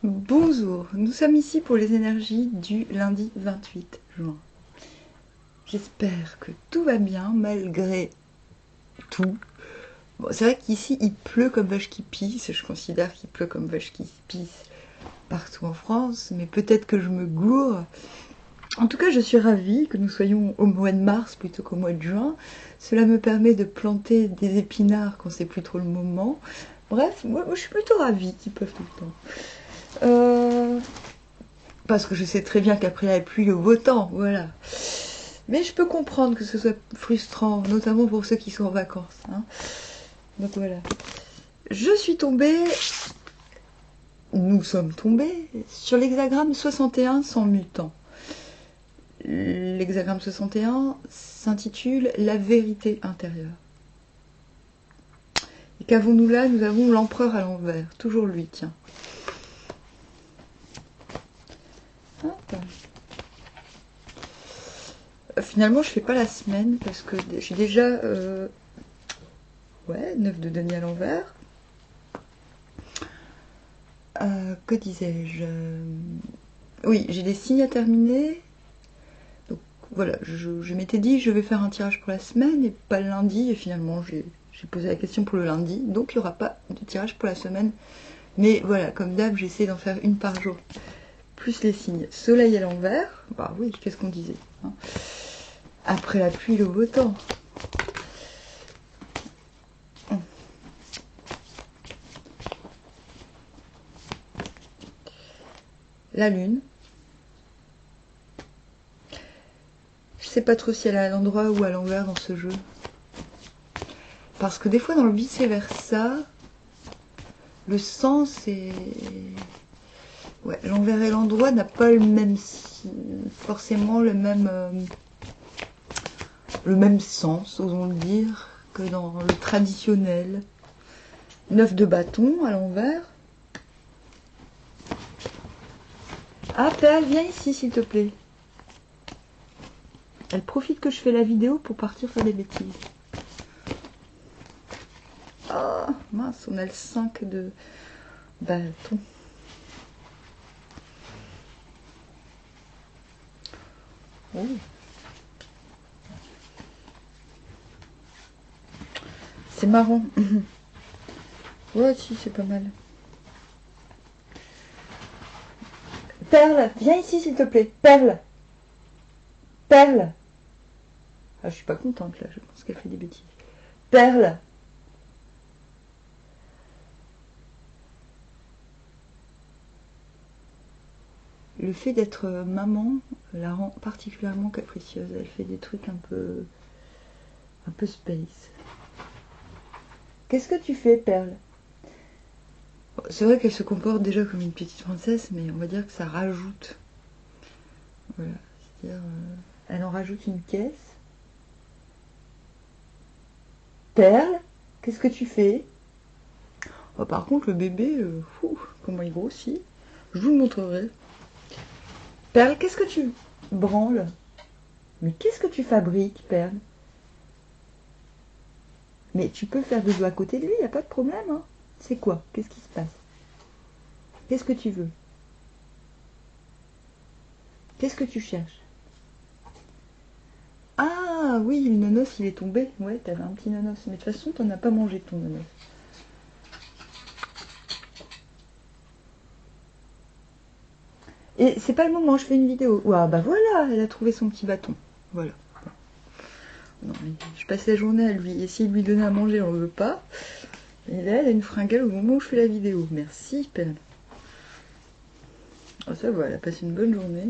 Bonjour, nous sommes ici pour les énergies du lundi 28 juin. J'espère que tout va bien malgré tout. Bon, c'est vrai qu'ici il pleut comme vache qui pisse, je considère qu'il pleut comme vache qui pisse partout en France, mais peut-être que je me gourre. En tout cas, je suis ravie que nous soyons au mois de mars plutôt qu'au mois de juin. Cela me permet de planter des épinards quand c'est plus trop le moment. Bref, moi je suis plutôt ravie qu'ils pleuvent tout le temps. Parce que je sais très bien qu'après la pluie, le beau temps, voilà. Mais je peux comprendre que ce soit frustrant, notamment pour ceux qui sont en vacances. Hein. Donc voilà. Je suis tombée, nous sommes tombés, sur l'hexagramme 61 sans mutant. L'hexagramme 61 s'intitule La vérité intérieure. Et qu'avons-nous là? Nous avons l'empereur à l'envers. Toujours lui, tiens. Hop. Finalement, je fais pas la semaine parce que j'ai déjà 9 de denier à l'envers. Que disais-je? Oui, j'ai des signes à terminer. Donc voilà, je m'étais dit je vais faire un tirage pour la semaine et pas le lundi. Et finalement, j'ai posé la question pour le lundi. Donc il n'y aura pas de tirage pour la semaine. Mais voilà, comme d'hab, j'essaie d'en faire une par jour. Plus les signes. Soleil à l'envers. Bah oui, qu'est-ce qu'on disait hein. Après la pluie, le beau temps. La lune. Je sais pas trop si elle est à l'endroit ou à l'envers dans ce jeu. Parce que des fois dans le vice-versa, le sens est... Ouais, l'envers et l'endroit n'a pas le même... forcément le même sens, osons le dire, que dans le traditionnel. 9 de bâton à l'envers. Ah, Perle, viens ici s'il te plaît. Elle profite que je fais la vidéo pour partir faire des bêtises. Ah, mince, on a le 5 de bâton. Oh. C'est marrant. Ouais, si, c'est pas mal. Perle, viens ici s'il te plaît. Perle. Perle. Ah, je suis pas contente là, je pense qu'elle fait des bêtises. Perle. Le fait d'être maman la rend particulièrement capricieuse. Elle fait des trucs un peu space. Qu'est-ce que tu fais, Perle? C'est vrai qu'elle se comporte déjà comme une petite princesse, mais on va dire que ça rajoute. Voilà, c'est-à-dire, elle en rajoute une caisse. Perle, qu'est-ce que tu fais? Oh, par contre, le bébé, comment il grossit. Je vous le montrerai. Perle, qu'est-ce que tu branles? Mais qu'est-ce que tu fabriques, Perle? Mais tu peux faire dodo à côté de lui, y a pas de problème. Hein. C'est quoi? Qu'est-ce qui se passe? Qu'est-ce que tu veux? Qu'est-ce que tu cherches? Ah oui, le nonos, il est tombé. Ouais, t'avais un petit nonos. Mais de toute façon, t'en as pas mangé ton nonos. Et c'est pas le moment, je fais une vidéo. Ouah, bah voilà, elle a trouvé son petit bâton. Voilà. Non, mais je passe la journée à lui essayer de lui donner à manger, on veut pas. Et là, elle a une fringale au moment où je fais la vidéo. Merci, Perle. Oh, ça va, elle a passé une bonne journée.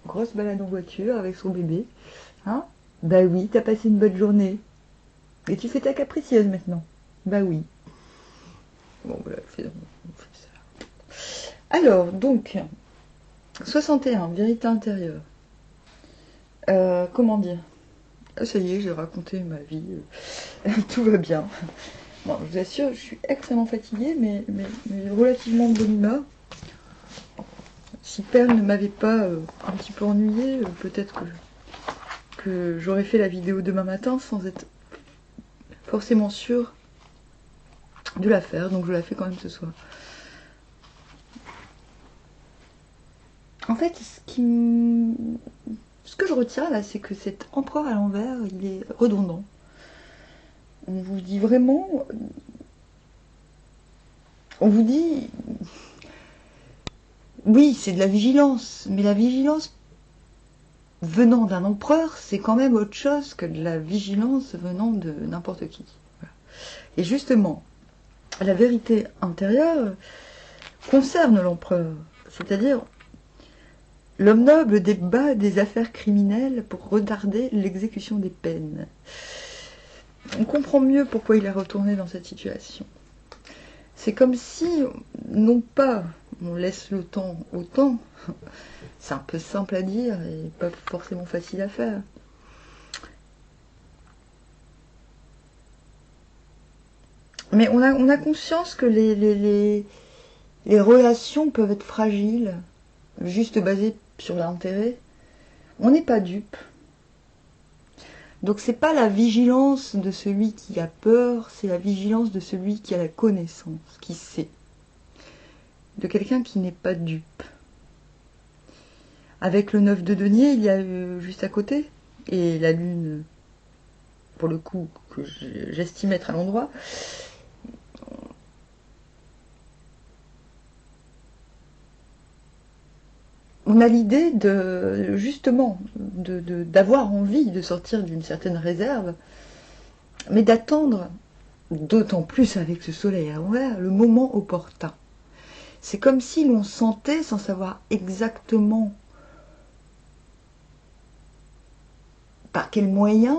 Grosse balade en voiture avec son bébé. Hein? Bah oui, t'as passé une bonne journée. Et tu fais ta capricieuse maintenant. Bah oui. Bon, voilà, on fait ça. Alors, donc, 61, vérité intérieure. Comment dire? Ah, ça y est, j'ai raconté ma vie. Tout va bien. Bon, je vous assure, je suis extrêmement fatiguée, mais relativement de bonne humeur. Si Perle ne m'avait pas un petit peu ennuyée, peut-être que j'aurais fait la vidéo demain matin sans être forcément sûre de la faire. Donc je la fais quand même ce soir. En fait, ce que je retiens là, c'est que cet empereur à l'envers, il est redondant. On vous dit vraiment... On vous dit... Oui, c'est de la vigilance, mais la vigilance venant d'un empereur, c'est quand même autre chose que de la vigilance venant de n'importe qui. Voilà. Et justement, la vérité intérieure concerne l'empereur, c'est-à-dire l'homme noble débat des affaires criminelles pour retarder l'exécution des peines. On comprend mieux pourquoi il est retourné dans cette situation. C'est comme si, non pas on laisse le temps au temps, c'est un peu simple à dire et pas forcément facile à faire. Mais on a conscience que les relations peuvent être fragiles, juste basées sur l'intérêt. On n'est pas dupe. Donc c'est pas la vigilance de celui qui a peur, c'est la vigilance de celui qui a la connaissance, qui sait. De quelqu'un qui n'est pas dupe. Avec le 9 de denier, il y a juste à côté, et la lune, pour le coup, que j'estime être à l'endroit, on a l'idée de, justement, d'avoir envie de sortir d'une certaine réserve, mais d'attendre, d'autant plus avec ce soleil à l'envers, le moment opportun. C'est comme si l'on sentait, sans savoir exactement par quel moyen,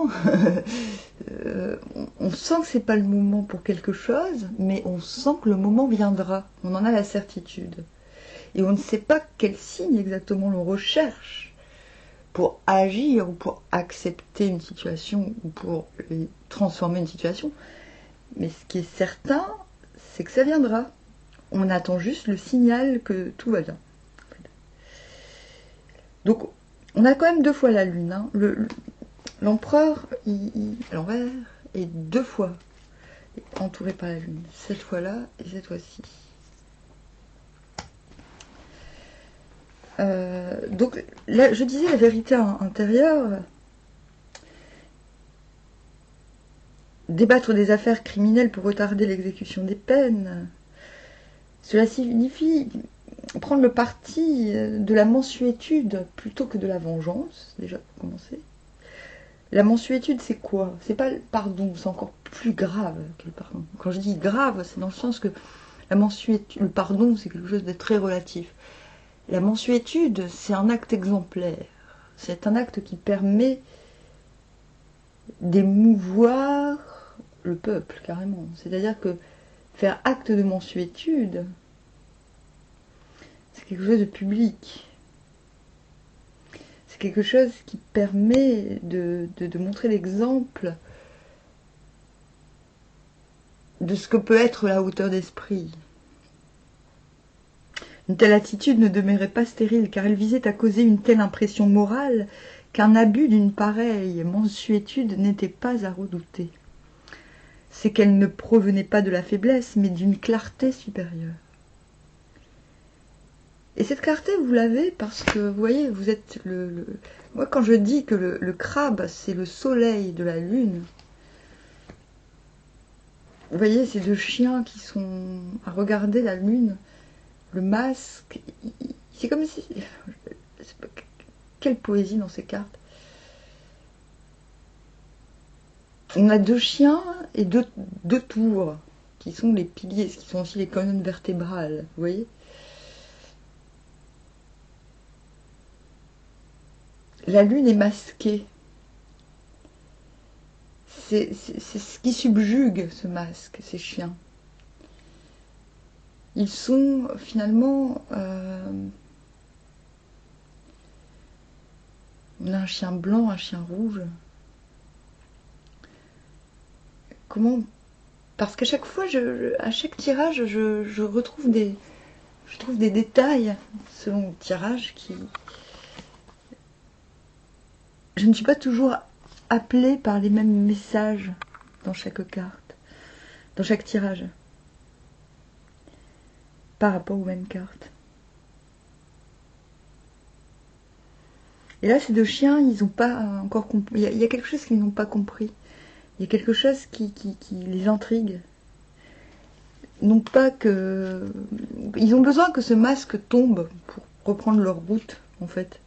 on sent que c'est pas le moment pour quelque chose, mais on sent que le moment viendra. On en a la certitude. Et on ne sait pas quel signe exactement l'on recherche pour agir ou pour accepter une situation ou pour transformer une situation. Mais ce qui est certain, c'est que ça viendra. On attend juste le signal que tout va bien. Donc, on a quand même 2 fois la lune. Hein. L'empereur, à l'envers, est 2 fois entouré par la lune. Cette fois-là et cette fois-ci. Donc, là, je disais la vérité intérieure. Débattre des affaires criminelles pour retarder l'exécution des peines. Cela signifie prendre le parti de la mansuétude plutôt que de la vengeance, déjà pour commencer. La mansuétude, c'est quoi? C'est pas le pardon, c'est encore plus grave que le pardon. Quand je dis grave, c'est dans le sens que la mansuétude, le pardon, c'est quelque chose de très relatif. La mansuétude, c'est un acte exemplaire. C'est un acte qui permet d'émouvoir le peuple, carrément. C'est-à-dire que faire acte de mansuétude, c'est quelque chose de public. C'est quelque chose qui permet de montrer l'exemple de ce que peut être la hauteur d'esprit. Une telle attitude ne demeurait pas stérile, car elle visait à causer une telle impression morale qu'un abus d'une pareille mansuétude n'était pas à redouter. C'est qu'elle ne provenait pas de la faiblesse, mais d'une clarté supérieure. Et cette clarté, vous l'avez parce que, vous voyez, vous êtes Moi, quand je dis que le crabe, c'est le soleil de la lune, vous voyez ces 2 chiens qui sont à regarder la lune, le masque, c'est comme si... Quelle poésie dans ces cartes. On a 2 chiens et deux tours, qui sont les piliers, qui sont aussi les colonnes vertébrales, vous voyez. La lune est masquée. C'est ce qui subjugue ce masque, ces chiens. Ils sont finalement... on a un chien blanc, un chien rouge. Comment... Parce qu'à chaque fois, à chaque tirage, je trouve des détails selon le tirage qui... Je ne suis pas toujours appelée par les mêmes messages dans chaque carte, dans chaque tirage, par rapport aux mêmes cartes. Et là, ces deux chiens, ils n'ont pas encore compris. Il y a quelque chose qu'ils n'ont pas compris. Il y a quelque chose qui les intrigue. Non pas que... Ils ont besoin que ce masque tombe pour reprendre leur route, en fait.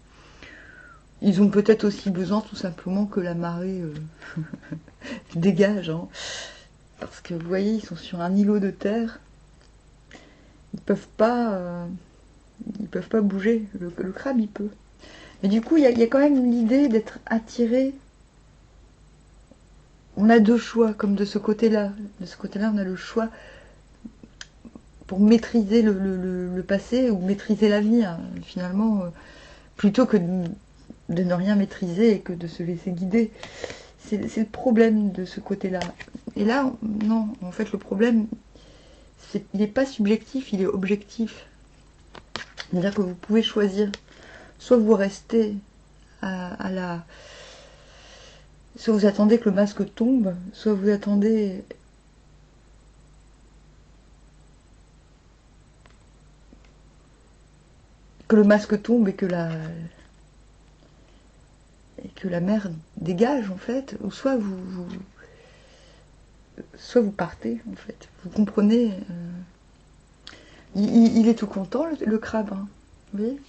Ils ont peut-être aussi besoin tout simplement que la marée dégage. Hein. Parce que vous voyez, ils sont sur un îlot de terre. Ils peuvent pas bouger. Le crabe, il peut. Mais du coup, il y a quand même l'idée d'être attiré. On a deux choix, comme de ce côté-là. De ce côté-là, on a le choix pour maîtriser le passé ou maîtriser l'avenir, finalement, plutôt que de ne rien maîtriser et que de se laisser guider. C'est le problème de ce côté-là. Et là, non, en fait, le problème, il n'est pas subjectif, il est objectif. C'est-à-dire que vous pouvez choisir, soit vous restez à la... Soit vous attendez que le masque tombe, soit vous attendez que le masque tombe et que la mer dégage, en fait, ou soit soit vous partez, en fait. Vous comprenez il est tout content, le crabe, hein, vous voyez.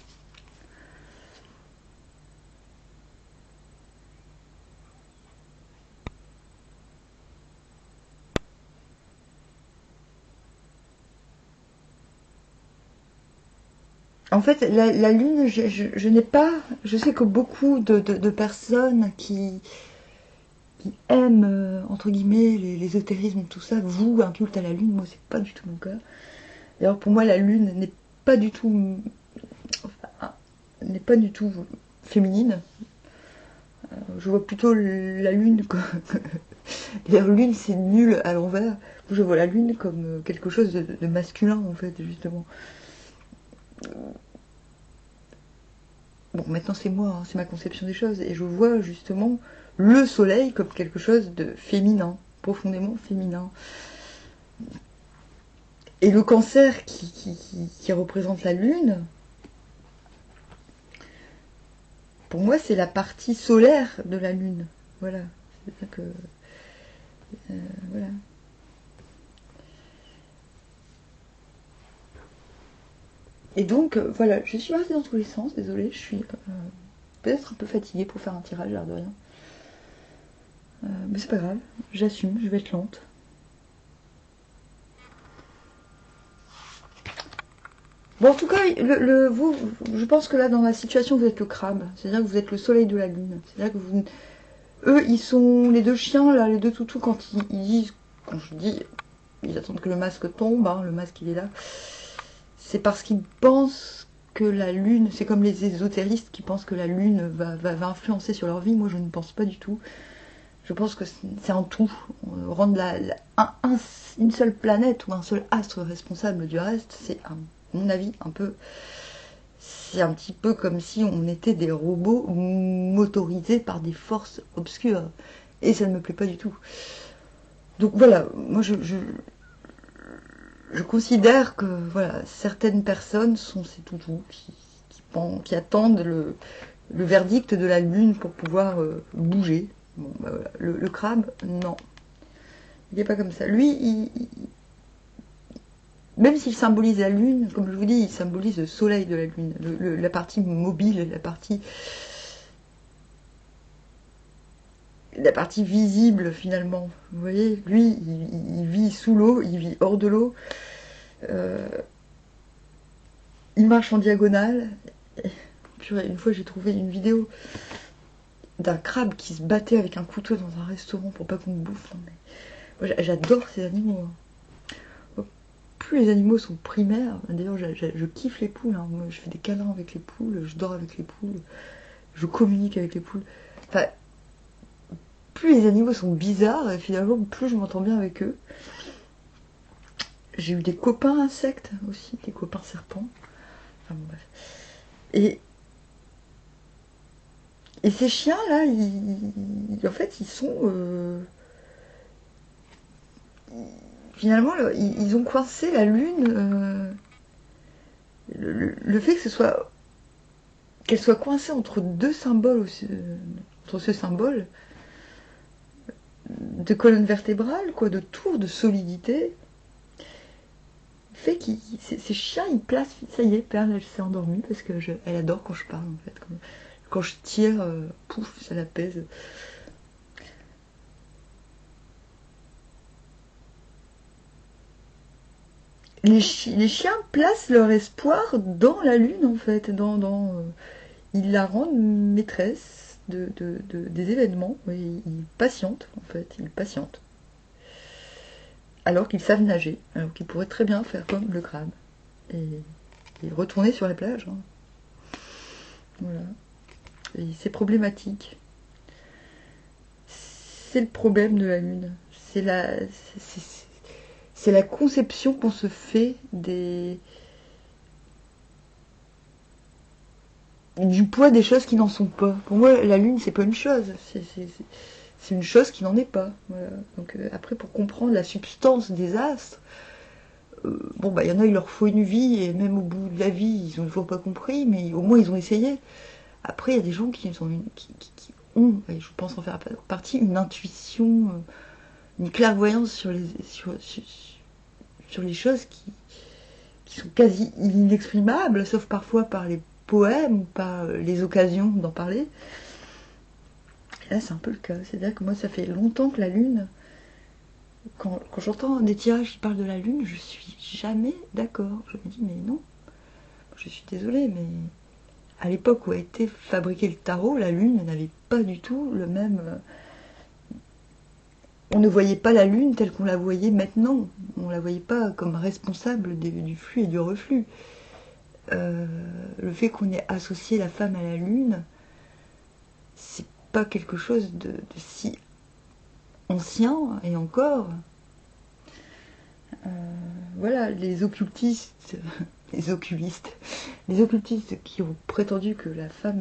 En fait, la lune, je n'ai pas... Je sais que beaucoup de personnes qui aiment, entre guillemets, l'ésotérisme, tout ça, vouent un culte à la lune. Moi, c'est pas du tout mon cas. D'ailleurs, pour moi, la lune n'est pas du tout... Enfin, n'est pas du tout féminine. Je vois plutôt la lune comme... D'ailleurs, lune, c'est nul à l'envers. Je vois la lune comme quelque chose de masculin, en fait, justement. Bon, maintenant c'est moi, hein, c'est ma conception des choses, et je vois justement le soleil comme quelque chose de féminin, profondément féminin. Et le cancer qui représente la lune, pour moi c'est la partie solaire de la lune. Voilà. C'est-à-dire que... voilà. Et donc, voilà, je suis partie dans tous les sens, désolée, je suis peut-être un peu fatiguée pour faire un tirage, l'air de rien. Mais c'est pas grave, j'assume, je vais être lente. Bon, en tout cas, vous, je pense que là, dans la situation, vous êtes le crabe. C'est-à-dire que vous êtes le soleil de la lune. C'est-à-dire que vous... Eux, ils sont... Les deux chiens, là, les deux toutous, quand ils disent... Quand je dis... Ils attendent que le masque tombe, hein, le masque, il est là. C'est parce qu'ils pensent que la lune... C'est comme les ésotéristes qui pensent que la lune va influencer sur leur vie. Moi, je ne pense pas du tout. Je pense que c'est un tout. Rendre une seule planète ou un seul astre responsable du reste, c'est, à mon avis, un peu... C'est un petit peu comme si on était des robots motorisés par des forces obscures. Et ça ne me plaît pas du tout. Donc voilà, moi je considère que voilà, certaines personnes sont ces toutous qui attendent le verdict de la lune pour pouvoir bouger. Bon, bah voilà. Le crabe, non. Il n'est pas comme ça. Lui, même s'il symbolise la lune, comme je vous dis, il symbolise le soleil de la lune, la partie mobile, la partie visible finalement. Vous voyez, lui, il vit sous l'eau, il vit hors de l'eau. Il marche en diagonale. Une fois, j'ai trouvé une vidéo d'un crabe qui se battait avec un couteau dans un restaurant pour pas qu'on me bouffe. Non, mais... J'adore ces animaux. Plus les animaux sont primaires, d'ailleurs je kiffe les poules, hein. Moi, je fais des câlins avec les poules, je dors avec les poules, je communique avec les poules. Enfin, plus les animaux sont bizarres, et finalement plus je m'entends bien avec eux. J'ai eu des copains insectes aussi, des copains serpents. Enfin bon bref. Et ces chiens là, en fait ils sont... finalement ils ont coincé la lune... le fait que ce soit qu'elle soit coincée entre deux symboles, entre ce symbole de colonne vertébrale, quoi, de tour, de solidité, fait que ces chiens, ils placent, ça y est, Perle, elle s'est endormie, parce que elle adore quand je parle, en fait. Quand je tire, pouf, ça l'apaise. Les chiens placent leur espoir dans la lune, en fait, ils la rendent maîtresse des événements, ils patientent, en fait, ils patientent. Alors qu'ils savent nager, alors qu'ils pourraient très bien faire comme le crabe, et retourner sur la plage. Hein. Voilà. Et c'est problématique. C'est le problème de la lune. C'est la conception qu'on se fait du poids des choses qui n'en sont pas. Pour moi, la lune, c'est pas une chose. C'est une chose qui n'en est pas. Voilà. Donc après, pour comprendre la substance des astres, bon, bah, il y en a, il leur faut une vie, et même au bout de la vie, ils n'ont toujours pas compris, mais au moins, ils ont essayé. Après, il y a des gens qui ont, et je pense en faire partie, une intuition, une clairvoyance sur les choses qui sont quasi inexprimables, sauf parfois par les poèmes ou par les occasions d'en parler. Et là, c'est un peu le cas. C'est-à-dire que moi, ça fait longtemps que la Lune, quand j'entends des tirages qui parlent de la Lune, je suis jamais d'accord. Je me dis, mais non, je suis désolée, mais à l'époque où a été fabriqué le tarot, la Lune n'avait pas du tout le même... On ne voyait pas la Lune telle qu'on la voyait maintenant. On ne la voyait pas comme responsable du flux et du reflux. Le fait qu'on ait associé la femme à la Lune, c'est pas quelque chose de si ancien, et encore. Voilà, les occultistes, les occultistes qui ont prétendu que la femme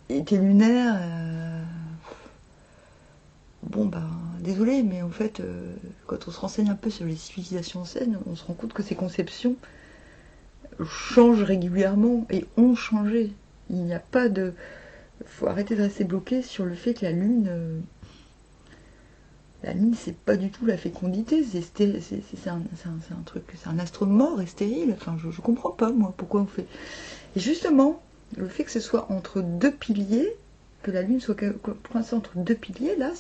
était lunaire, bon ben, désolé, mais en fait, quand on se renseigne un peu sur les civilisations anciennes, on se rend compte que ces conceptions changent régulièrement et ont changé. Il n'y a pas de... faut arrêter de rester bloqué sur le fait que la lune, c'est pas du tout la fécondité, c'est un truc, c'est un astre mort et stérile. Enfin, je comprends pas, moi, pourquoi on fait. Et justement, le fait que ce soit entre deux piliers, que la lune soit coincée entre deux piliers, là,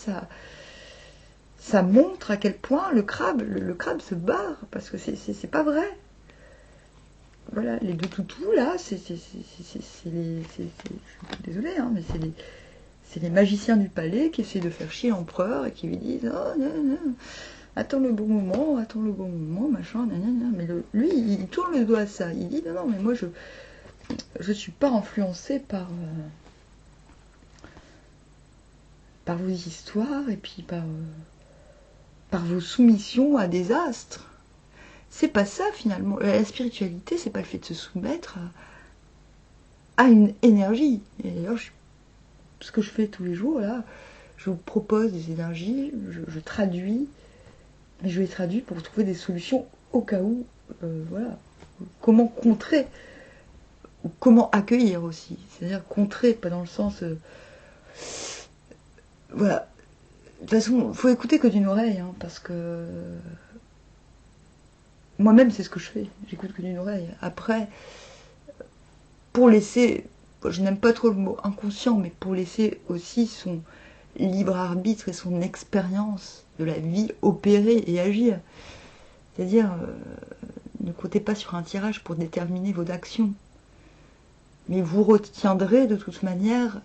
ça montre à quel point le crabe se barre, parce que c'est pas vrai. Voilà, les deux toutous, là, c'est les... je suis désolée, hein, mais c'est les magiciens du palais qui essaient de faire chier l'empereur et qui lui disent « Oh, non, non, attends le bon moment, machin, nan. » Mais lui, il tourne le doigt à ça. Il dit « Non, non, mais moi, je suis pas influencé par vos histoires et puis par vos soumissions à des astres. » C'est pas ça, finalement. La spiritualité, c'est pas le fait de se soumettre à une énergie. Et d'ailleurs, ce que je fais tous les jours, là, je vous propose des énergies, je traduis, mais je les traduis pour trouver des solutions au cas où, voilà. Comment contrer, ou comment accueillir aussi. C'est-à-dire contrer, pas dans le sens... voilà. De toute façon, il faut écouter que d'une oreille, hein, parce que... Moi-même, c'est ce que je fais. J'écoute que d'une oreille. Après, pour laisser... Je n'aime pas trop le mot inconscient, mais pour laisser aussi son libre arbitre et son expérience de la vie opérer et agir. C'est-à-dire, ne comptez pas sur un tirage pour déterminer vos actions. Mais vous retiendrez de toute manière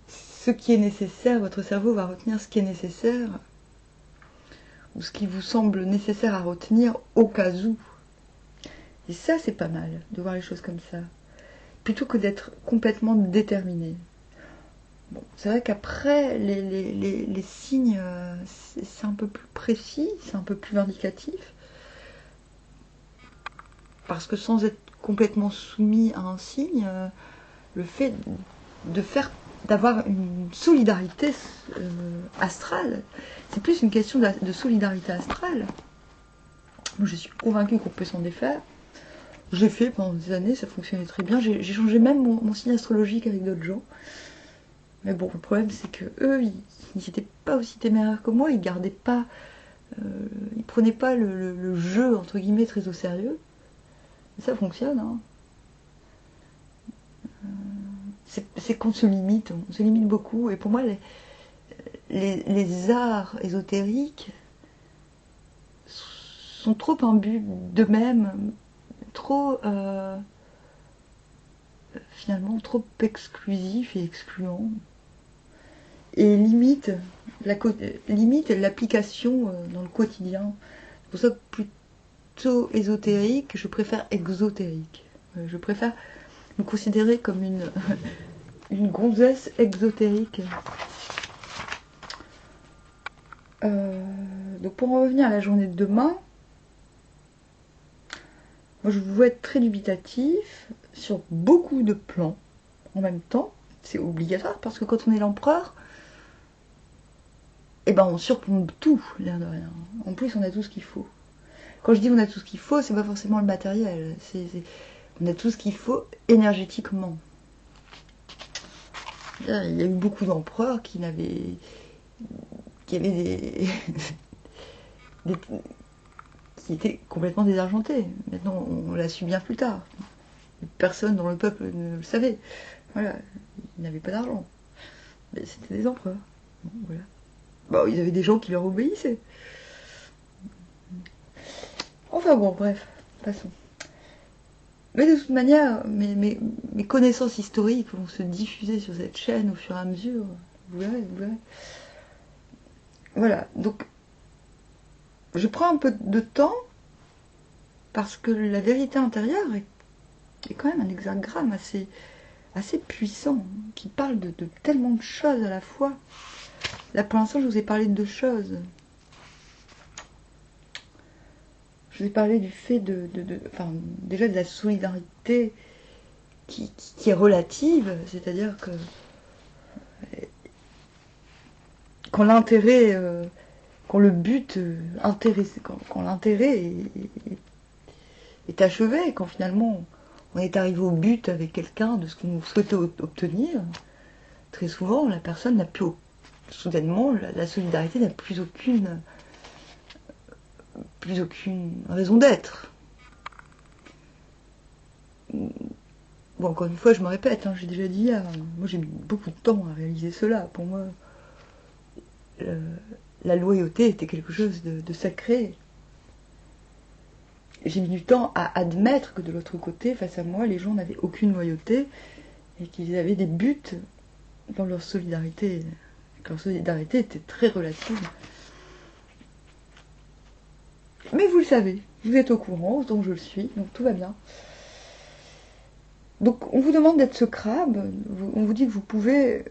ce qui est nécessaire. Votre cerveau va retenir ce qui est nécessaire, ou ce qui vous semble nécessaire à retenir au cas où. Et ça, c'est pas mal, de voir les choses comme ça. Plutôt que d'être complètement déterminé. Bon, c'est vrai qu'après, les signes, c'est un peu plus précis, c'est un peu plus vindicatif. Parce que sans être complètement soumis à un signe, le fait d'avoir une solidarité astrale, c'est plus une question de solidarité astrale. Moi, je suis convaincue qu'on peut s'en défaire. Je l'ai fait pendant des années, ça fonctionnait très bien. J'ai changé même mon signe astrologique avec d'autres gens. Mais bon, le problème c'est que eux, ils n'étaient pas aussi téméraires que moi, ils gardaient pas, ils prenaient pas le jeu entre guillemets très au sérieux. Et ça fonctionne, hein. C'est qu'on se limite, on se limite beaucoup. Et pour moi, les arts ésotériques sont trop imbus d'eux-mêmes, trop finalement trop exclusifs et excluants. Et limite l'application dans le quotidien. C'est pour ça que plutôt ésotérique, je préfère exotérique. Je préfère me considérer comme une gonzesse exotérique. Donc pour en revenir à la journée de demain, moi je veux être très dubitatif sur beaucoup de plans en même temps. C'est obligatoire parce que quand on est l'empereur, eh ben on surplombe tout, l'air de rien. En plus, on a tout ce qu'il faut. Quand je dis on a tout ce qu'il faut, c'est pas forcément le matériel. On a tout ce qu'il faut énergétiquement. Il y a eu beaucoup d'empereurs qui avaient qui étaient complètement désargentés. Maintenant, on l'a su bien plus tard. Personne dans le peuple ne le savait. Voilà, ils n'avaient pas d'argent. Mais c'était des empereurs. Bon, voilà. Bon, ils avaient des gens qui leur obéissaient. Enfin bon, bref, passons. Mais de toute manière, mes connaissances historiques vont se diffuser sur cette chaîne au fur et à mesure. Vous verrez, vous verrez. Voilà, donc je prends un peu de temps parce que la vérité intérieure est quand même un hexagramme assez puissant, qui parle de tellement de choses à la fois. Là, pour l'instant, je vous ai parlé de 2 choses. Je vous ai parlé du fait enfin, déjà de la solidarité qui est relative, c'est-à-dire que quand l'intérêt, quand le but intéressé, quand l'intérêt est achevé, quand finalement on est arrivé au but avec quelqu'un de ce qu'on souhaitait obtenir, très souvent la personne n'a plus, soudainement, la solidarité n'a plus aucune raison d'être. Bon, encore une fois, je me répète, hein, j'ai déjà dit hier, moi j'ai mis beaucoup de temps à réaliser cela. Pour moi, la loyauté était quelque chose de sacré. J'ai mis du temps à admettre que de l'autre côté, face à moi, les gens n'avaient aucune loyauté et qu'ils avaient des buts dans leur solidarité. Leur solidarité était très relative. Mais vous le savez, vous êtes au courant, donc je le suis, donc tout va bien. Donc on vous demande d'être ce crabe, on vous dit que vous pouvez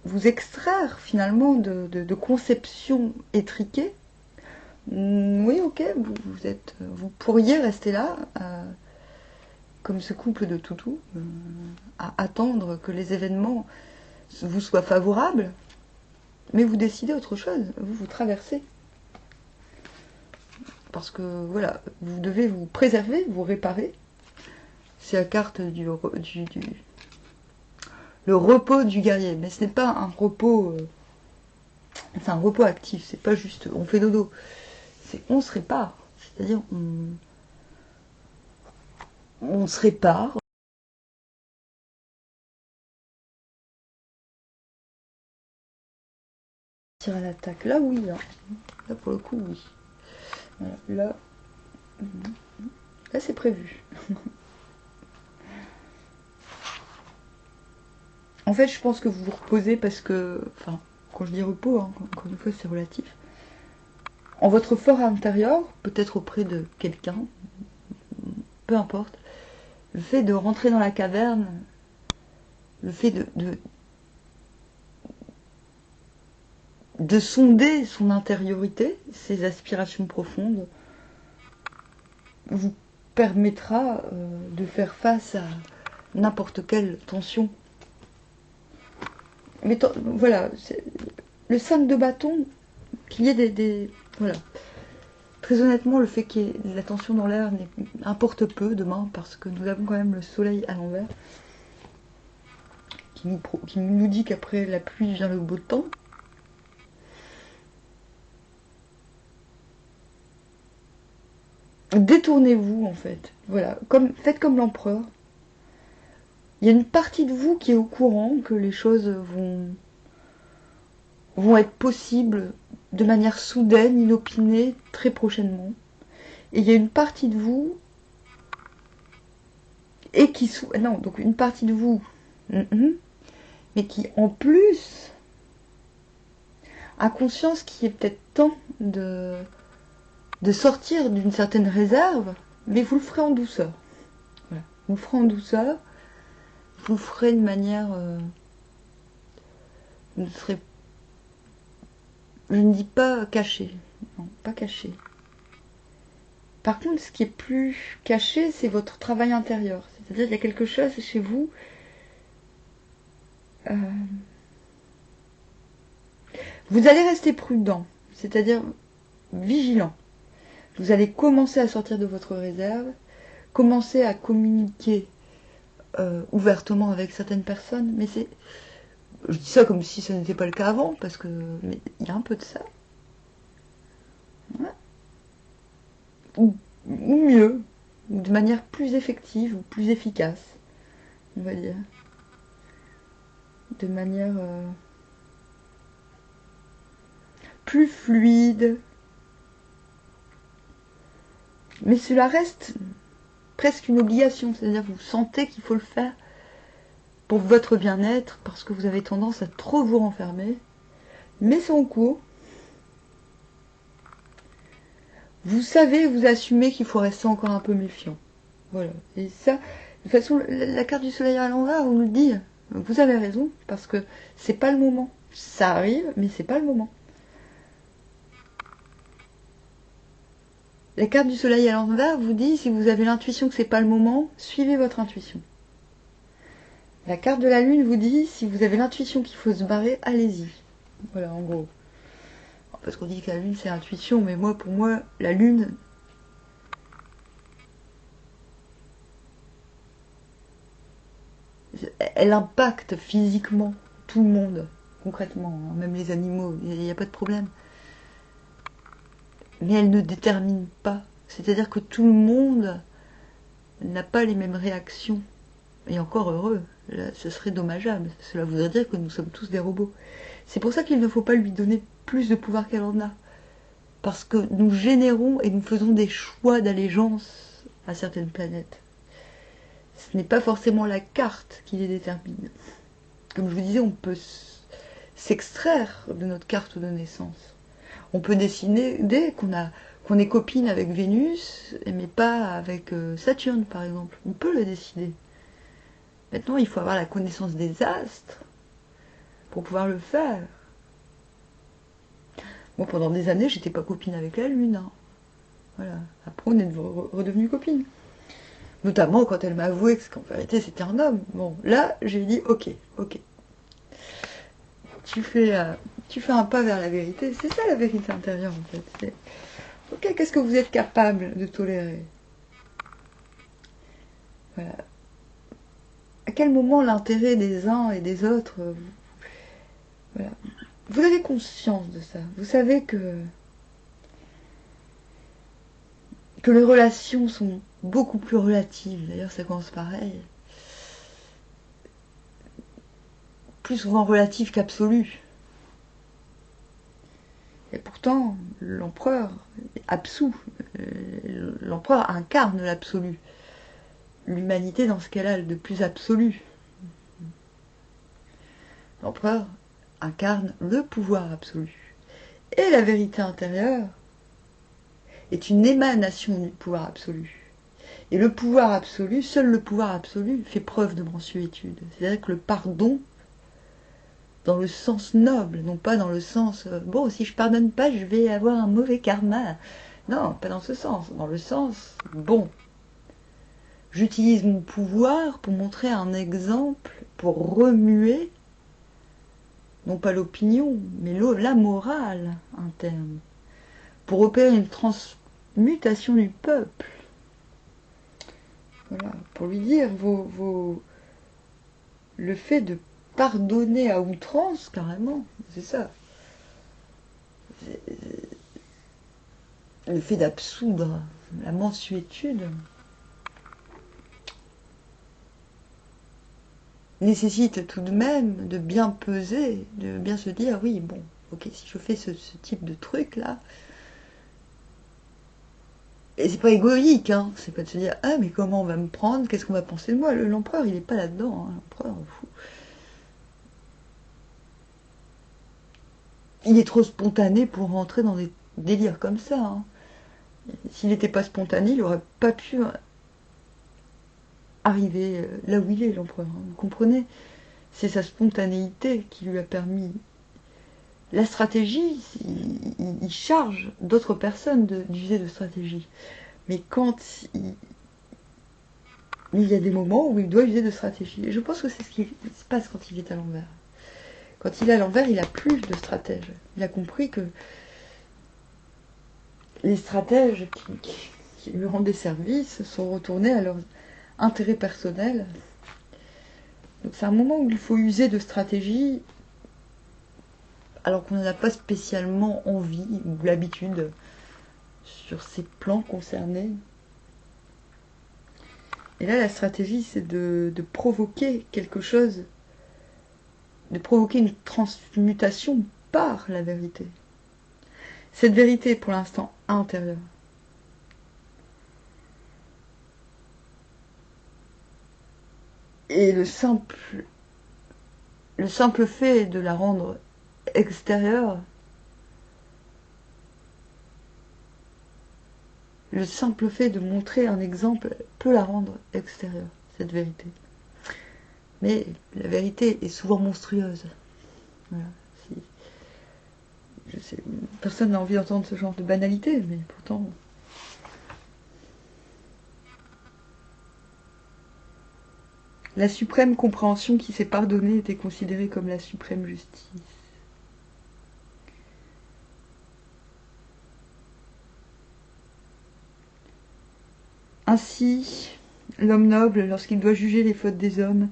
vous extraire finalement de conceptions étriquées. Oui, ok, vous pourriez rester là, comme ce couple de toutous, à attendre que les événements vous soient favorables, mais vous décidez autre chose, vous traversez. Parce que voilà, vous devez vous préserver, vous réparer. C'est la carte le repos du guerrier, mais ce n'est pas un repos, c'est un repos actif, c'est pas juste on fait dodo, c'est on se répare, c'est-à-dire on se répare. Tire à l'attaque, là oui, là pour le coup oui. Voilà, là c'est prévu. En fait, je pense que vous vous reposez parce que, enfin, quand je dis repos, hein, encore une fois, c'est relatif. En votre fort intérieur, peut-être auprès de quelqu'un, peu importe, le fait de rentrer dans la caverne, le fait de sonder son intériorité, ses aspirations profondes, vous permettra de faire face à n'importe quelle tension. Mais voilà, le 5 de bâton, qu'il y ait voilà. Très honnêtement, le fait qu'il y ait de la tension dans l'air importe peu demain, parce que nous avons quand même le soleil à l'envers, qui nous dit qu'après la pluie vient le beau temps. Détournez-vous en fait. Voilà, faites comme l'empereur. Il y a une partie de vous qui est au courant que les choses vont être possibles de manière soudaine, inopinée, très prochainement. Et il y a une partie de vous donc une partie de vous, mais qui en plus a conscience qu'il est peut-être temps de sortir d'une certaine réserve, mais vous le ferez en douceur. Voilà. Vous le ferez en douceur, vous le ferez de manière... vous ne serez... Je ne dis pas caché, non, pas caché. Par contre, ce qui est plus caché, c'est votre travail intérieur. C'est-à-dire qu'il y a quelque chose chez vous... Vous allez rester prudent, c'est-à-dire vigilant. Vous allez commencer à sortir de votre réserve, commencer à communiquer ouvertement avec certaines personnes, mais je dis ça comme si ce n'était pas le cas avant, parce que mais il y a un peu de ça. Ouais. Ou mieux, ou de manière plus effective, ou plus efficace, on va dire. De manière plus fluide. Mais cela reste presque une obligation, c'est-à-dire que vous sentez qu'il faut le faire pour votre bien-être, parce que vous avez tendance à trop vous renfermer. Mais c'est en cours. Vous savez, vous assumez qu'il faut rester encore un peu méfiant. Voilà. Et ça, de toute façon, la carte du soleil à l'envers vous le dit. Vous avez raison, parce que c'est pas le moment. Ça arrive, mais c'est pas le moment. La carte du soleil à l'envers vous dit, si vous avez l'intuition que c'est pas le moment, suivez votre intuition. La carte de la lune vous dit, si vous avez l'intuition qu'il faut se barrer, allez-y. Voilà, en gros. Parce qu'on dit que la lune c'est intuition, mais pour moi, la lune, elle impacte physiquement tout le monde, concrètement, hein, même les animaux, il n'y a pas de problème. Mais elle ne détermine pas. C'est-à-dire que tout le monde n'a pas les mêmes réactions. Et encore heureux, là, ce serait dommageable. Cela voudrait dire que nous sommes tous des robots. C'est pour ça qu'il ne faut pas lui donner plus de pouvoir qu'elle en a. Parce que nous générons et nous faisons des choix d'allégeance à certaines planètes. Ce n'est pas forcément la carte qui les détermine. Comme je vous disais, on peut s'extraire de notre carte de naissance. On peut décider dès qu'on est copine avec Vénus, mais pas avec Saturne, par exemple. On peut le décider. Maintenant, il faut avoir la connaissance des astres pour pouvoir le faire. Moi, pendant des années, j'étais pas copine avec la Lune. Hein. Voilà. Après, on est redevenus copines. Notamment quand elle m'a avoué qu'en vérité, c'était un homme. Bon, là, j'ai dit, ok. Tu fais un pas vers la vérité. C'est ça, la vérité intérieure, en fait. Ok, qu'est-ce que vous êtes capable de tolérer? Voilà. À quel moment l'intérêt des uns et des autres... voilà. Vous avez conscience de ça. Vous savez que les relations sont beaucoup plus relatives. D'ailleurs, ça commence pareil. Plus souvent relatives qu'absolues. Et pourtant, l'empereur absous. L'empereur incarne l'absolu. L'humanité dans ce qu'elle a de plus absolu. L'empereur incarne le pouvoir absolu. Et la vérité intérieure est une émanation du pouvoir absolu. Et le pouvoir absolu, seul le pouvoir absolu, fait preuve de mansuétude. C'est-à-dire que le pardon, dans le sens noble, non pas dans le sens bon, si je pardonne pas, je vais avoir un mauvais karma. Non, pas dans ce sens. Dans le sens bon. J'utilise mon pouvoir pour montrer un exemple, pour remuer, non pas l'opinion, mais la morale interne, pour opérer une transmutation du peuple. Voilà, pour lui dire le fait de pardonner à outrance, carrément, c'est ça. Le fait d'absoudre la mansuétude nécessite tout de même de bien peser, de bien se dire, oui, bon, ok, si je fais ce type de truc-là, et c'est pas égoïque, hein, c'est pas de se dire, ah, mais comment on va me prendre, qu'est-ce qu'on va penser de moi, l'empereur, il est pas là-dedans, hein, l'empereur, fou. Il est trop spontané pour rentrer dans des délires comme ça, hein. S'il n'était pas spontané, il n'aurait pas pu arriver là où il est, l'empereur, hein, vous comprenez? C'est sa spontanéité qui lui a permis. La stratégie, il charge d'autres personnes d'user de stratégie. Mais quand il y a des moments où il doit user de stratégie. Et je pense que c'est ce qui se passe quand il est à l'envers. Quand il est à l'envers, il a plus de stratèges. Il a compris que les stratèges qui lui rendent des services sont retournés à leur intérêt personnel. Donc c'est un moment où il faut user de stratégie alors qu'on n'en a pas spécialement envie ou l'habitude sur ces plans concernés. Et là, la stratégie, c'est de provoquer quelque chose, de provoquer une transmutation par la vérité. Cette vérité est pour l'instant intérieure. Et le simple fait de la rendre extérieure, le simple fait de montrer un exemple peut la rendre extérieure, cette vérité. Mais la vérité est souvent monstrueuse. Voilà. Je sais, personne n'a envie d'entendre ce genre de banalité, mais pourtant... La suprême compréhension qui s'est pardonnée était considérée comme la suprême justice. Ainsi, l'homme noble, lorsqu'il doit juger les fautes des hommes,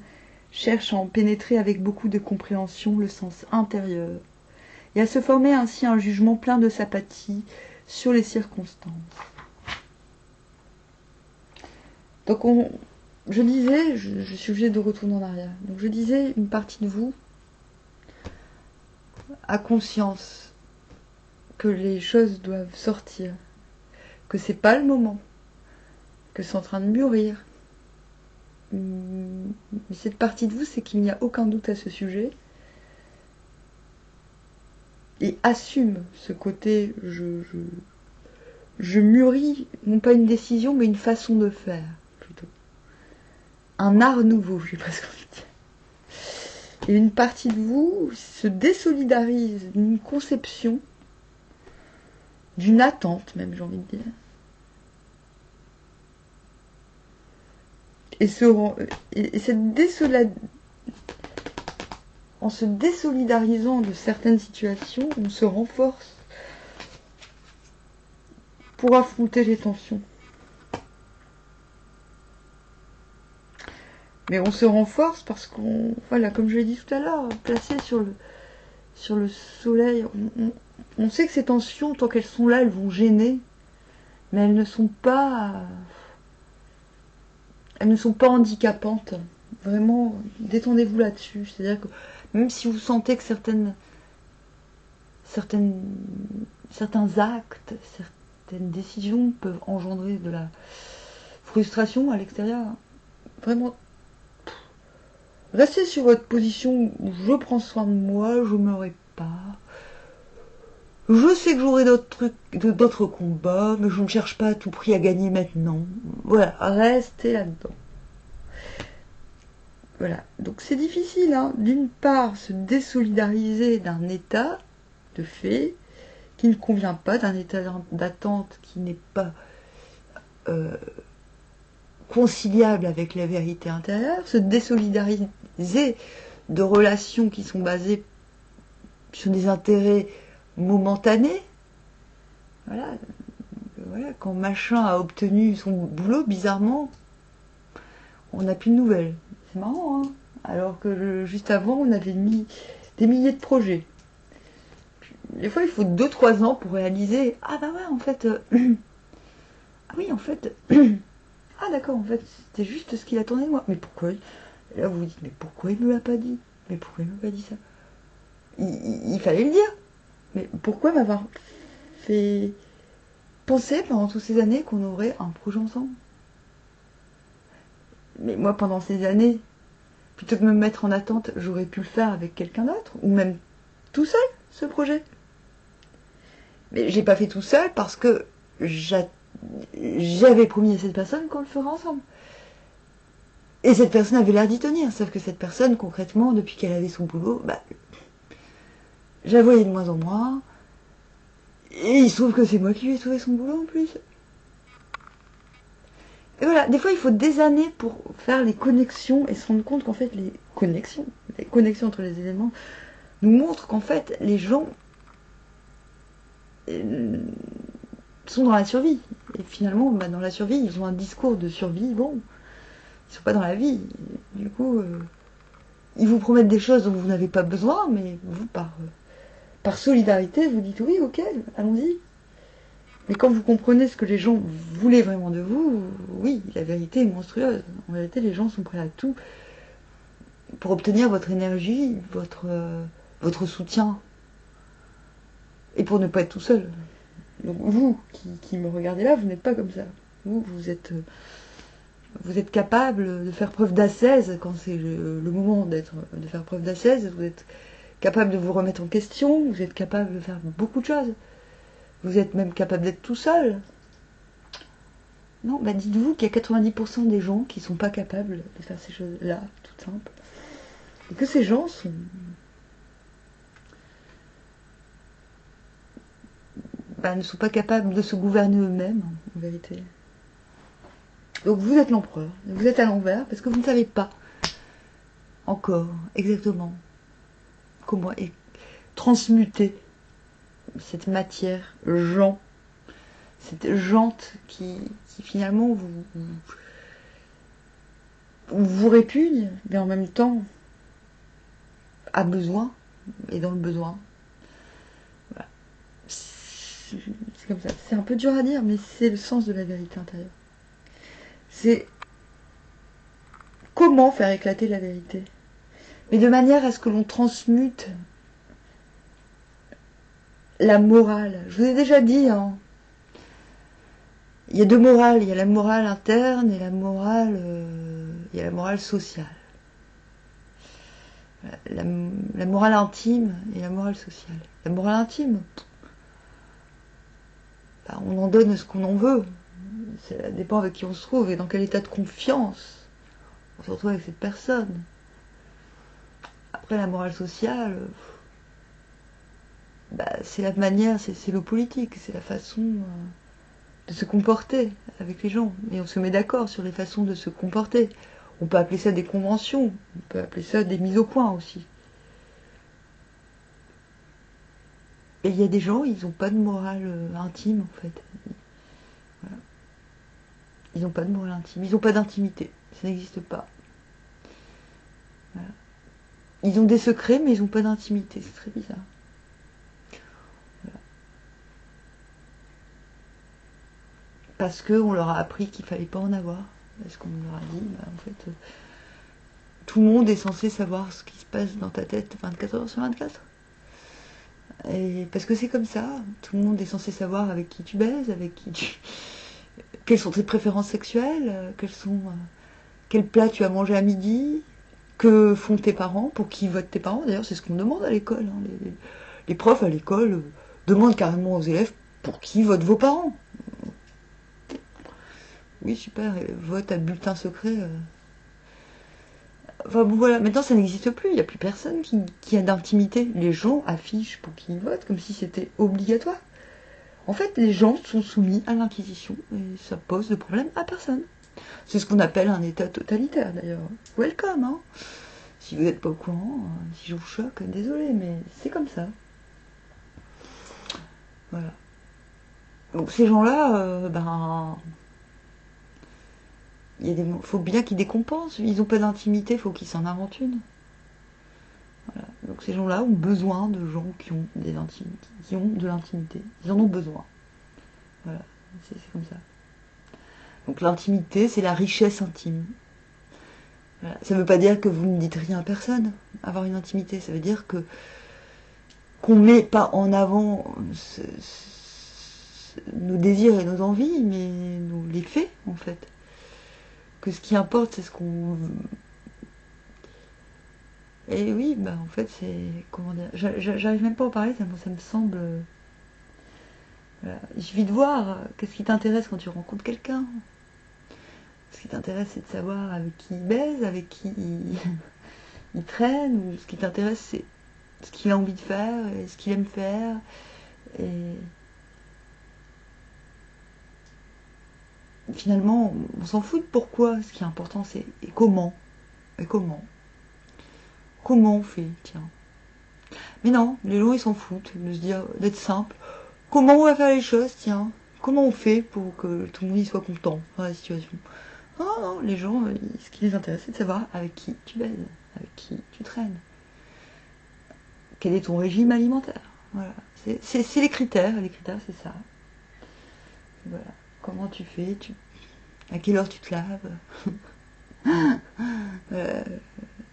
cherche à en pénétrer avec beaucoup de compréhension le sens intérieur, et à se former ainsi un jugement plein de sympathie sur les circonstances. Donc je disais, je suis obligée de retourner en arrière, donc je disais, une partie de vous a conscience que les choses doivent sortir, que c'est pas le moment, que c'est en train de mûrir. Mais cette partie de vous, c'est qu'il n'y a aucun doute à ce sujet. Et assume ce côté, je mûris, non pas une décision, mais une façon de faire, plutôt. Un art nouveau, j'ai presque envie de dire. Et une partie de vous se désolidarise d'une conception, d'une attente même, j'ai envie de dire. Et en se désolidarisant de certaines situations, on se renforce pour affronter les tensions. Mais on se renforce parce qu'on, voilà, comme je l'ai dit tout à l'heure, placé sur le soleil, on sait que ces tensions, tant qu'elles sont là, elles vont gêner, mais elles ne sont pas handicapantes. Vraiment, détendez-vous là-dessus. C'est-à-dire que même si vous sentez que certains actes, certaines décisions peuvent engendrer de la frustration à l'extérieur, vraiment, restez sur votre position où je prends soin de moi, je me répare. Je sais que j'aurai d'autres combats, mais je ne cherche pas à tout prix à gagner maintenant. Voilà, restez là-dedans. Voilà, donc c'est difficile, hein. D'une part, se désolidariser d'un état de fait qui ne convient pas, d'un état d'attente qui n'est pas conciliable avec la vérité intérieure, se désolidariser de relations qui sont basées sur des intérêts momentanés. Voilà, voilà, quand machin a obtenu son boulot, bizarrement, on n'a plus de nouvelles. C'est marrant, hein. Alors que juste avant, on avait mis des milliers de projets. Des fois, il faut 2-3 ans pour réaliser. Ah bah ouais, en fait... ah oui, en fait... ah d'accord, en fait, c'était juste ce qu'il attendait de moi. Mais pourquoi? Et là, vous vous dites, mais pourquoi il me l'a pas dit? Mais pourquoi il me l'a pas dit ça? Il fallait le dire. Mais pourquoi m'avoir fait penser pendant toutes ces années qu'on aurait un projet ensemble? Mais moi, pendant ces années, plutôt que de me mettre en attente, j'aurais pu le faire avec quelqu'un d'autre, ou même tout seul, ce projet. Mais j'ai pas fait tout seul parce que j'avais promis à cette personne qu'on le ferait ensemble. Et cette personne avait l'air d'y tenir, sauf que cette personne, concrètement, depuis qu'elle avait son boulot, bah, je la voyais de moins en moins. Et il se trouve que c'est moi qui lui ai trouvé son boulot en plus. Et voilà, des fois il faut des années pour faire les connexions et se rendre compte qu'en fait les connexions entre les éléments nous montrent qu'en fait les gens sont dans la survie. Et finalement, bah, dans la survie, ils ont un discours de survie, bon, ils sont pas dans la vie. Du coup, ils vous promettent des choses dont vous n'avez pas besoin, mais vous, par solidarité, vous dites oui, ok, allons-y. Mais quand vous comprenez ce que les gens voulaient vraiment de vous, oui, la vérité est monstrueuse. En vérité, les gens sont prêts à tout pour obtenir votre énergie, votre soutien. Et pour ne pas être tout seul. Donc vous, qui me regardez là, vous n'êtes pas comme ça. Vous êtes capable de faire preuve d'ascèse quand c'est le moment de faire preuve d'ascèse. Vous êtes capable de vous remettre en question. Vous êtes capable de faire beaucoup de choses. Vous êtes même capable d'être tout seul. Non, bah dites-vous qu'il y a 90% des gens qui ne sont pas capables de faire ces choses-là, toutes simples. Et que ces gens ne sont pas capables de se gouverner eux-mêmes, en vérité. Donc vous êtes l'empereur, vous êtes à l'envers, parce que vous ne savez pas encore exactement comment transmuter cette matière cette jante qui finalement vous répugne, mais en même temps a besoin, et dans le besoin. Voilà. C'est comme ça. C'est un peu dur à dire, mais c'est le sens de la vérité intérieure. C'est comment faire éclater la vérité, mais de manière à ce que l'on transmute la morale. Je vous ai déjà dit, hein, il y a deux morales. Il y a la morale interne et la morale sociale. La morale intime et la morale sociale. La morale intime, bah, on en donne ce qu'on en veut. Ça dépend avec qui on se trouve et dans quel état de confiance on se retrouve avec cette personne. Après, la morale sociale, bah, c'est la manière, c'est le politique, c'est la façon de se comporter avec les gens. Et on se met d'accord sur les façons de se comporter. On peut appeler ça des conventions, on peut appeler ça des mises au point aussi. Et il y a des gens, ils n'ont pas de morale intime en fait. Voilà. Ils n'ont pas de morale intime, ils n'ont pas d'intimité, ça n'existe pas. Voilà. Ils ont des secrets, mais ils n'ont pas d'intimité, c'est très bizarre. Voilà. Parce qu'on leur a appris qu'il ne fallait pas en avoir. Parce qu'on leur a dit, bah, en fait, tout le monde est censé savoir ce qui se passe dans ta tête 24 heures sur 24. Et parce que c'est comme ça, tout le monde est censé savoir avec qui tu baises, quelles sont tes préférences sexuelles, quel plat tu as mangé à midi, que font tes parents, pour qui votent tes parents. D'ailleurs, c'est ce qu'on demande à l'école. Hein. Les profs à l'école demandent carrément aux élèves pour qui votent vos parents. Oui, super, vote à bulletin secret. Enfin bon voilà, maintenant ça n'existe plus, il n'y a plus personne qui a d'intimité. Les gens affichent pour qui ils votent comme si c'était obligatoire. En fait, les gens sont soumis à l'inquisition et ça pose de problème à personne. C'est ce qu'on appelle un état totalitaire d'ailleurs. Welcome, hein. Si vous n'êtes pas au courant, si je vous choque, désolé, mais c'est comme ça. Voilà. Donc ces gens-là, faut bien qu'ils décompensent. Ils n'ont pas d'intimité, il faut qu'ils s'en inventent une. Voilà. Donc ces gens-là ont besoin de gens qui ont qui ont de l'intimité. Ils en ont besoin. Voilà, c'est comme ça. Donc l'intimité, c'est la richesse intime. Voilà. Ça ne veut pas dire que vous ne dites rien à personne. Avoir une intimité, ça veut dire que qu'on met pas en avant nos désirs et nos envies, mais les faits, en fait. Que ce qui importe, c'est ce qu'on... Et oui, en fait, c'est... Comment dire, j'arrive même pas à en parler, ça me semble... Voilà. Il suffit de voir qu'est-ce qui t'intéresse quand tu rencontres quelqu'un. Ce qui t'intéresse, c'est de savoir avec qui il baise, avec qui il traîne, ou ce qui t'intéresse, c'est ce qu'il a envie de faire, et ce qu'il aime faire. Et finalement, on s'en fout de pourquoi. Ce qui est important, c'est et comment. Et comment. Comment on fait, tiens. Mais non, les gens, ils s'en foutent de se dire, d'être simple. Comment on va faire les choses, tiens. Comment on fait pour que tout le monde y soit content dans la situation. Non, non, les gens, ce qui les intéresse, c'est de savoir avec qui tu baises, avec qui tu traînes. Quel est ton régime alimentaire. Voilà. C'est les critères. Les critères, c'est ça. Voilà. Comment tu fais, à quelle heure tu te laves.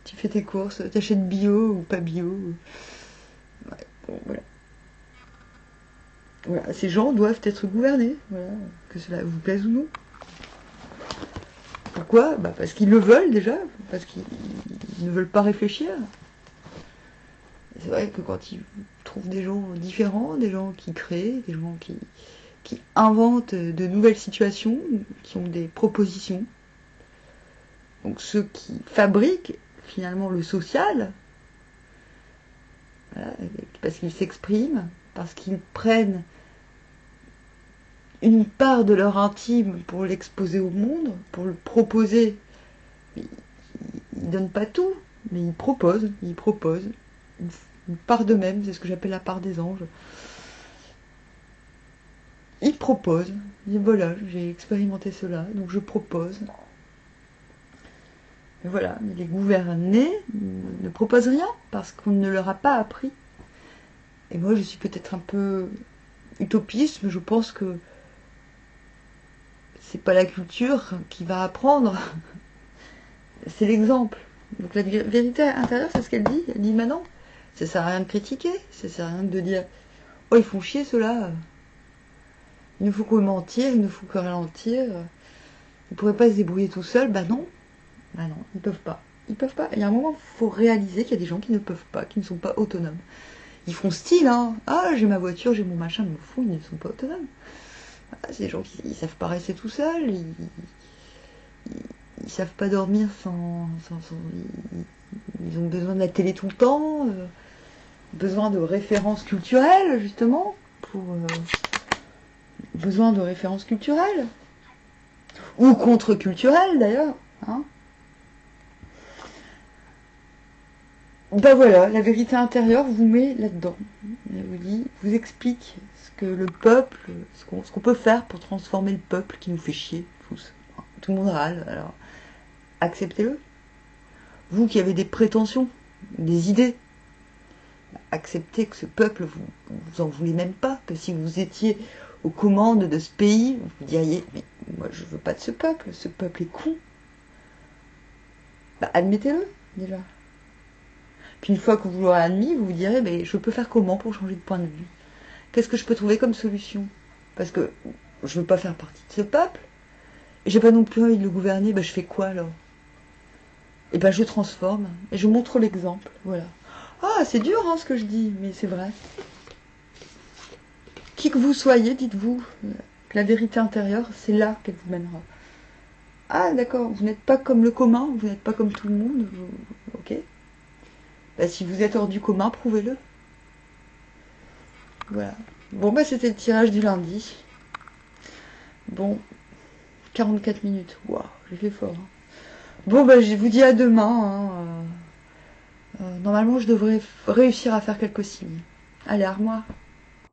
Tu fais tes courses, t'achètes bio ou pas bio. Ouais, bon, voilà. Voilà. Ces gens doivent être gouvernés. Voilà. Que cela vous plaise ou non. Pourquoi? Parce qu'ils le veulent déjà, parce qu'ils ne veulent pas réfléchir. C'est vrai que quand ils trouvent des gens différents, des gens qui créent, des gens qui inventent de nouvelles situations, qui ont des propositions, donc ceux qui fabriquent finalement le social, voilà, parce qu'ils s'expriment, parce qu'ils prennent une part de leur intime pour l'exposer au monde, pour le proposer. Ils ne donnent pas tout, mais ils proposent une part d'eux-mêmes, c'est ce que j'appelle la part des anges. Ils proposent, ils disent voilà, j'ai expérimenté cela, donc je propose. Et voilà, mais les gouvernés ne proposent rien parce qu'on ne leur a pas appris. Et moi, je suis peut-être un peu utopiste, mais je pense que c'est pas la culture qui va apprendre, c'est l'exemple. Donc la vérité intérieure, c'est ce qu'elle dit. Elle dit, non, ça sert à rien de critiquer, ça sert à rien de dire, oh, ils font chier ceux-là. Il ne faut que mentir, il ne faut que ralentir. Ils ne pourraient pas se débrouiller tout seuls. Non, ils peuvent pas. Ils peuvent pas. Il y a un moment, il faut réaliser qu'il y a des gens qui ne peuvent pas, qui ne sont pas autonomes. Ils font style, hein. Ah, j'ai ma voiture, j'ai mon machin, mais au fond, ils ne sont pas autonomes. C'est des gens qui ne savent pas rester tout seuls, ils savent pas dormir ils ont besoin de la télé tout le temps, besoin de références culturelles, justement, besoin de références culturelles, ou contre-culturelles d'ailleurs, hein. Voilà, la vérité intérieure vous met là-dedans. Elle vous dit, vous explique ce que le peuple, ce qu'on peut faire pour transformer le peuple qui nous fait chier, tous. Tout le monde râle, alors acceptez-le. Vous qui avez des prétentions, des idées, acceptez que ce peuple, vous en voulez même pas, que si vous étiez aux commandes de ce pays, vous diriez, mais moi je veux pas de ce peuple est con. Admettez-le, déjà. Puis une fois que vous l'aurez admis, vous vous direz, mais je peux faire comment pour changer de point de vue? Qu'est-ce que je peux trouver comme solution? Parce que je veux pas faire partie de ce peuple, et j'ai pas non plus envie de le gouverner, je fais quoi alors? Et je transforme, et je montre l'exemple, voilà. Ah, c'est dur ce que je dis, mais c'est vrai. Qui que vous soyez, dites-vous que la vérité intérieure, c'est là qu'elle vous mènera. Ah d'accord, vous n'êtes pas comme le commun, vous n'êtes pas comme tout le monde, ok. Si vous êtes hors du commun, prouvez-le. Voilà. Bon, c'était le tirage du lundi. Bon, 44 minutes. Waouh, j'ai fait fort. Bon, je vous dis à demain. Normalement, je devrais réussir à faire quelques signes. Allez, armoire.